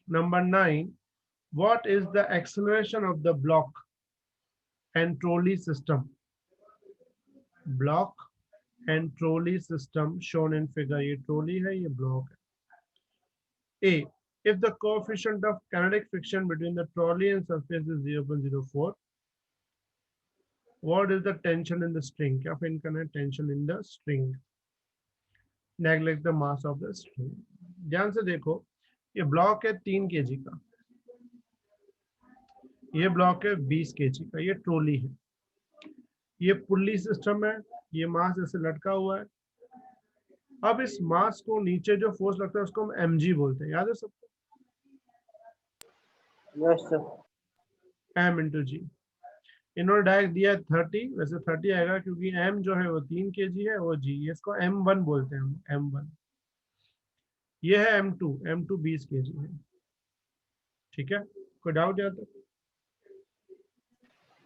Number 9, what is the acceleration of the block and trolley system? Block and trolley system shown in figure. ये trolley है, ये block है. A, if the coefficient of kinetic friction between the trolley and surface is 0.04, what is the tension in the string? क्या फिर करना है? Tension in the string. Neglect the mass of the string. ध्यान से देखो, ये block है 3 kg का, ये ब्लॉक है 20 kg का, ये ट्रोली है, ये पुल्ली सिस्टम है, ये मास ऐसे लटका हुआ है. अब इस मास को नीचे जो फोर्स लगता है उसको हम mg बोलते हैं. याद है सबको? Yes sir. m इंटू जी. इन्होंने डायरेक्ट दिया है 30, वैसे 30 आएगा क्योंकि m जो है वो 3 kg है, वो g, इसको m1 बोलते हैं हम, m1. ये है m2, m2 20 kg है. ठीक है, कोई डाउट यहाँ तक?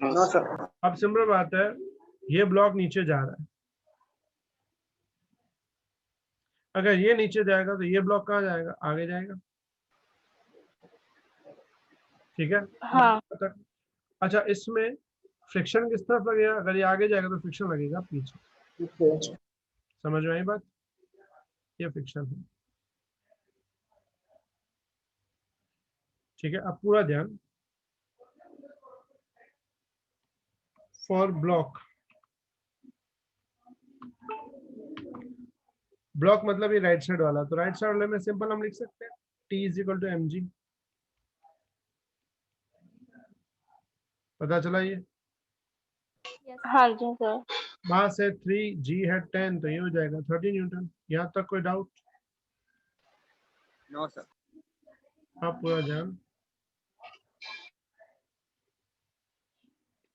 No sir. अब सिंपल बात है, ये ब्लॉक नीचे जा रहा है, अगर ये नीचे जाएगा तो ये ब्लॉक कहाँ जाएगा? आगे जाएगा. ठीक है. हाँ. अच्छा, इसमें फ्रिक्शन किस तरफ लगेगा? अगर ये आगे जाएगा तो फ्रिक्शन लगेगा पीछे. समझ में आई बात? ये फ्रिक्शन है. ठीक है, अब पूरा ध्यान. फॉर ब्लॉक, ब्लॉक मतलब ये राइट साइड वाला, तो राइट साइड वाले में सिंपल हम लिख सकते हैं T is equal to mg. पता चला ये? हाँ जी सर. मास है 3, g है 10, तो ये हो जाएगा 30 न्यूटन. यहाँ तक कोई डाउट? No sir. अब पूरा ध्यान.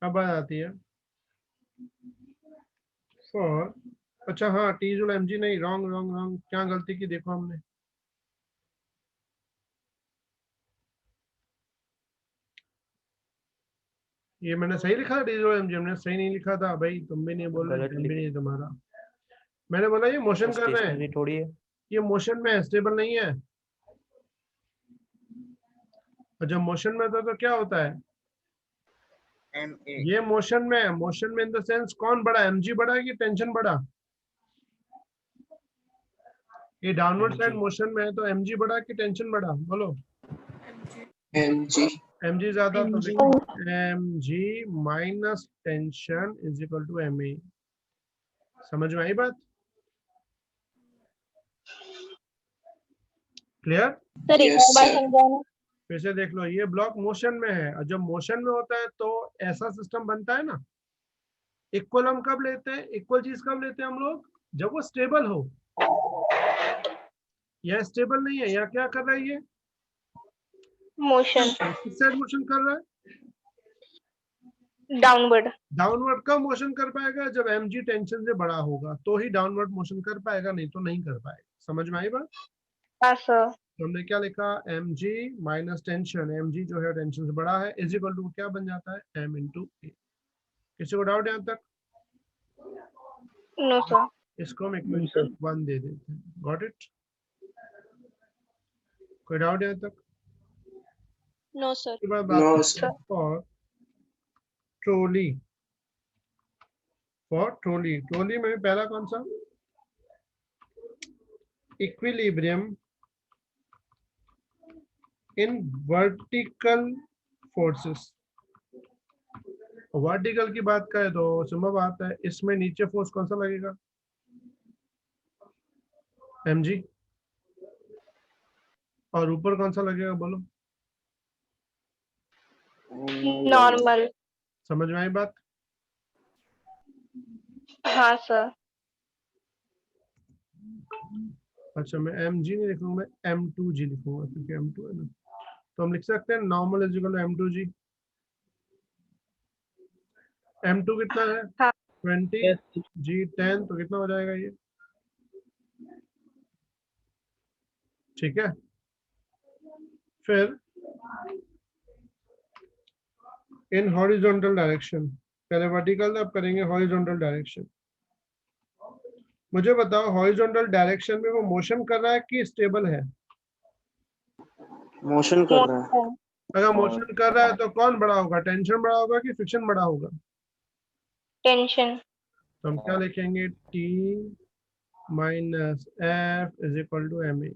अब बात आती है फॉर, अच्छा हाँ, T इज mg नहीं, रॉन्ग रॉन्ग रॉन्ग, क्या गलती की देखो हमने. ये मैंने सही लिखा था, T इज mg, हमने सही नहीं लिखा था भाई. तुम भी नहीं बोल रहे, गलत टाइम भी नहीं है तुम्हारा. मैंने बोला ये मोशन कर रहे हैं, स्टेशनरी थोड़ी है. ये मोशन में है, स्टेबल नहीं है. और जब मोशन में था तो क्या होता है? ये मोशन में है. मोशन में इन द सेंस कौन बड़ा? mg बड़ा है कि टेंशन बड़ा? ये डाउनवर्ड साइड मोशन में है तो mg बड़ा कि टेंशन बड़ा? बोलो. mg. mg ज्यादा, तो देखो mg minus tension is equal to ma. समझ में आई बात? क्लियर? सर एक और बार समझाना. फिर से देख लो, ये ब्लॉक मोशन में है, और जब मोशन में होता है तो ऐसा सिस्टम बनता है ना. इक्वल हम कब लेते हैं? इक्वल चीज कब लेते हैं हम लोग? जब वो स्टेबल हो. यह स्टेबल नहीं है, या क्या कर रहा है? ये मोशन किस साइड मोशन कर रहा है? डाउनवर्ड. डाउनवर्ड कब मोशन कर पाएगा? जब mg टेंशन से बड़ा होगा तो ही डाउनवर्ड मोशन कर पाएगा, नहीं तो नहीं कर पाएगा. समझ में आई बात? हाँ सर. तो हमने क्या लिखा? mg माइनस टेंशन, mg जो है टेंशन से बड़ा है, इज इक्वल टू क्या बन जाता है? m इंटू ए. किसी को डाउट यहाँ तक? No sir. इसको हम इक्वेशन 1 दे देते हैं. Got it? कोई डाउट यहाँ तक? No sir. उसके बाद बात for trolley. For trolley, trolley में पहला कौन सा? Equilibrium in vertical forces. Vertical की बात करें तो सिंपल बात है, इसमें नीचे फोर्स कौन सा लगेगा? mg. और ऊपर कौन सा लगेगा? बोलो. नॉर्मल. समझ में आई बात? हाँ सर. अच्छा, मैं mg नहीं लिखूंगा, मैं m2g लिखूंगा क्योंकि m2 है ना. तो हम लिख सकते हैं normal is equal to m2g. m2 कितना है? हाँ. 20, g 10, तो कितना हो जाएगा ये? ठीक है. फिर इन हॉरिजॉन्टल डायरेक्शन, पहले वर्टिकल अब करेंगे हॉरिजॉन्टल डायरेक्शन. मुझे बताओ, हॉरिजॉन्टल डायरेक्शन में वो मोशन कर रहा है कि स्टेबल है? मोशन कर रहा है। Motion. अगर मोशन कर रहा है तो कौन बड़ा होगा, टेंशन बड़ा होगा कि फ्रिक्शन बड़ा होगा? Tension. तो हम क्या लिखेंगे, T minus F is equal to M A.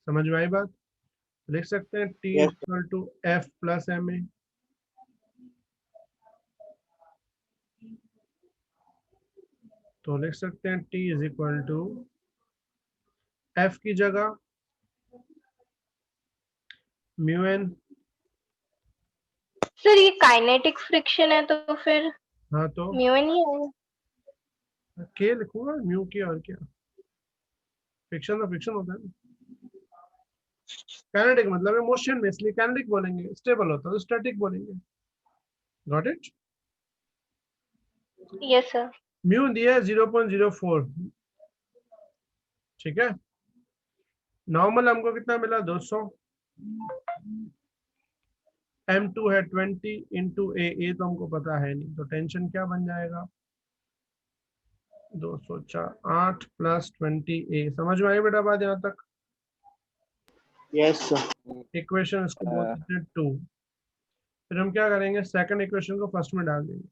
समझ में आई बात? लिख सकते हैं T is yes equal to F plus M A. तो लिख सकते हैं T is equal to F की जगह म्यू एन। सर ये काइनेटिक फ्रिक्शन है तो फिर हाँ तो म्यू नहीं है। के लिखूंगा म्यू की, और क्या, फ्रिक्शन तो फ्रिक्शन होता है ना। काइनेटिक मतलब है मोशन में, इसलिए काइनेटिक बोलेंगे। स्टेबल होता है तो स्टैटिक बोलेंगे। Got it? Yes sir. Mu दिया है 0.04, ठीक है। नॉर्मल हमको कितना मिला, 200। M2 है 20 इंटू ए तो हमको पता है नहीं, तो टेंशन क्या बन जाएगा, 204 8 प्लस 20 ए। समझ में आई बेटा बात यहाँ तक? Yes sir. इक्वेशन इसको बोलते हैं 2। फिर हम क्या करेंगे, सेकंड इक्वेशन को फर्स्ट में डाल देंगे।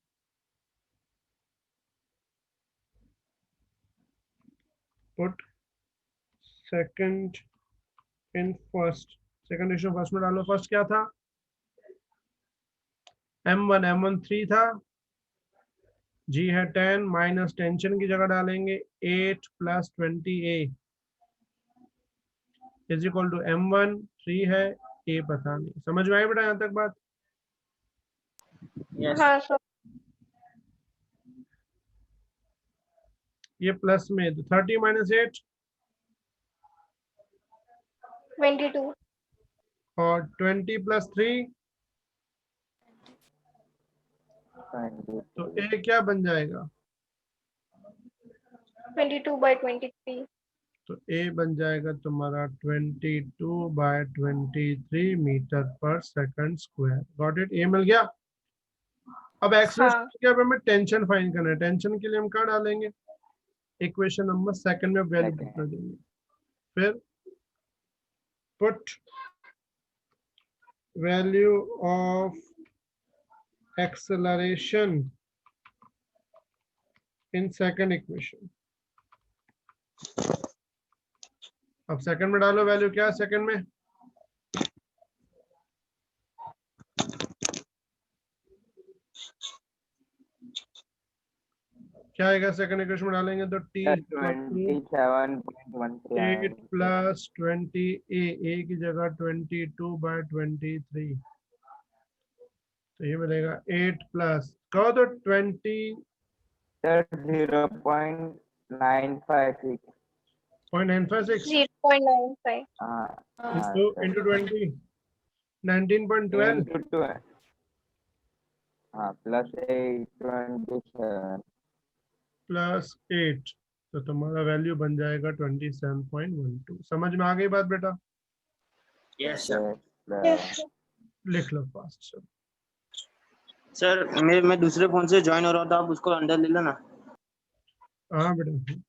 Put second in first. Second equation first में डालो। फर्स्ट क्या था, M1 3 था, जी है 10, माइनस टेंशन की जगह डालेंगे 8 plus 20 A is equal to M1 3 है, ए पता नहीं। समझ में आई बेटा यहाँ तक बात? यस हाँ सर। ये प्लस में, तो 30 माइनस 8 22. और 20 प्लस 3, तो ए क्या बन जाएगा, 22/23. तो ए बन जाएगा तुम्हारा 22/23 metre per second square. Got it? A मिल गया। अब हाँ एक्सेलरेशन के, अब हमें टेंशन फाइंड करना है। टेंशन के लिए हम क्या डालेंगे, इक्वेशन नंबर सेकंड में वैल्यू पुट कर देंगे। फिर put value of acceleration in second equation. अब सेकंड में डालो वैल्यू, क्या है सेकंड में, क्या आएगा सेकंड इक्वेशन में डालेंगे तो टी इक्वल टू 8 प्लस 20 ए की जगह 22/23। तो ये मिलेगा 8 प्लस, कहो तो 20.956 0.95. इंटू 20 19.12 प्लस 8, तो तुम्हारा वैल्यू बन जाएगा 27.12। समझ में आ गई बात बेटा? Yes sir. Yes. लिख लो फास्ट। सर मैं दूसरे फोन से ज्वाइन हो रहा था, आप उसको अंदर ले लो ना। हाँ बेटा।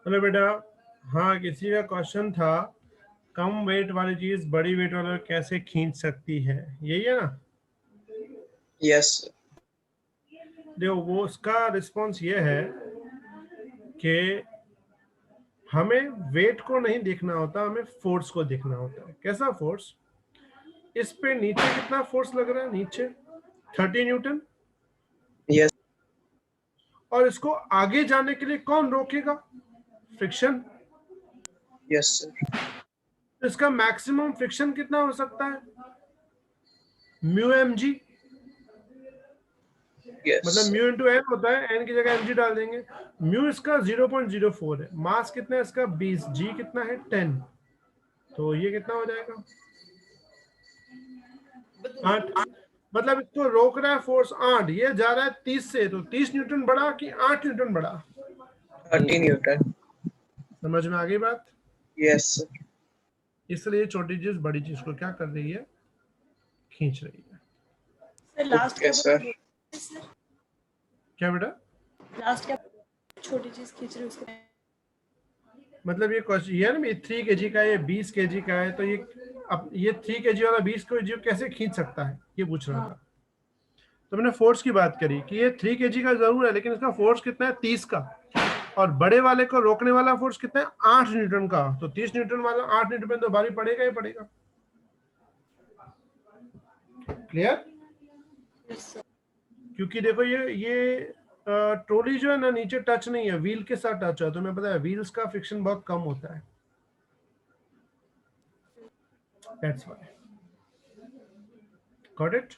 बोले बेटा हाँ किसी का क्वेश्चन था कम वेट वाली चीज बड़ी वेट वाले को कैसे खींच सकती है, यही है ना? यस देखो वो उसका रिस्पॉन्स ये है कि हमें वेट को नहीं देखना होता, हमें फोर्स को देखना होता है। कैसा फोर्स? इस पे नीचे कितना फोर्स लग रहा है, नीचे 30 न्यूटन, यस और इसको आगे जाने के लिए कौन रोकेगा? फ्रिक्शन। यस सर तो इसका मैक्सिमम फ्रिक्शन कितना हो सकता है? म्यू एम जी, यस मतलब म्यू इंटू एन होता है, एन की जगह एम जी डाल देंगे। म्यू इसका 0.04 है, मास कितना है इसका 20, जी कितना है 10, तो ये कितना हो जाएगा 8। मतलब इसको रोक रहा है फोर्स 8, ये जा रहा है 30 से, तो 30 न्यूटन बड़ा कि 8 न्यूटन बड़ा? 30 न्यूटन समझ में आ गई बात? यस सर इसलिए छोटी चीज बड़ी चीज को क्या कर रही है, खींच रही है। सर लास्ट ओके सर क्या बेटा? लास्ट क्या छोटी चीज खींच रही है उसको? मतलब ये क्वेश्चन ये है ना, ये 3 kg का, ये 20 kg का है, तो ये अब ये 3 kg वाला 20 kg को कैसे खींच सकता है, ये पूछ रहा था। तो मैंने फोर्स की बात करी कि ये 3 kg का जरूर है, लेकिन इसका फोर्स कितना है 30 का, और बड़े वाले को रोकने वाला फोर्स कितना है 8 न्यूटन का, तो 30 न्यूटन वाला 8 न्यूटन में तो भारी पड़ेगा ही पड़ेगा। क्लियर? क्योंकि देखो ये ट्रॉली जो है ना नीचे टच नहीं है, व्हील के साथ टच है, तो मैं पता है व्हील्स का फ्रिक्शन बहुत कम होता है, दैट्स व्हाई। Got it?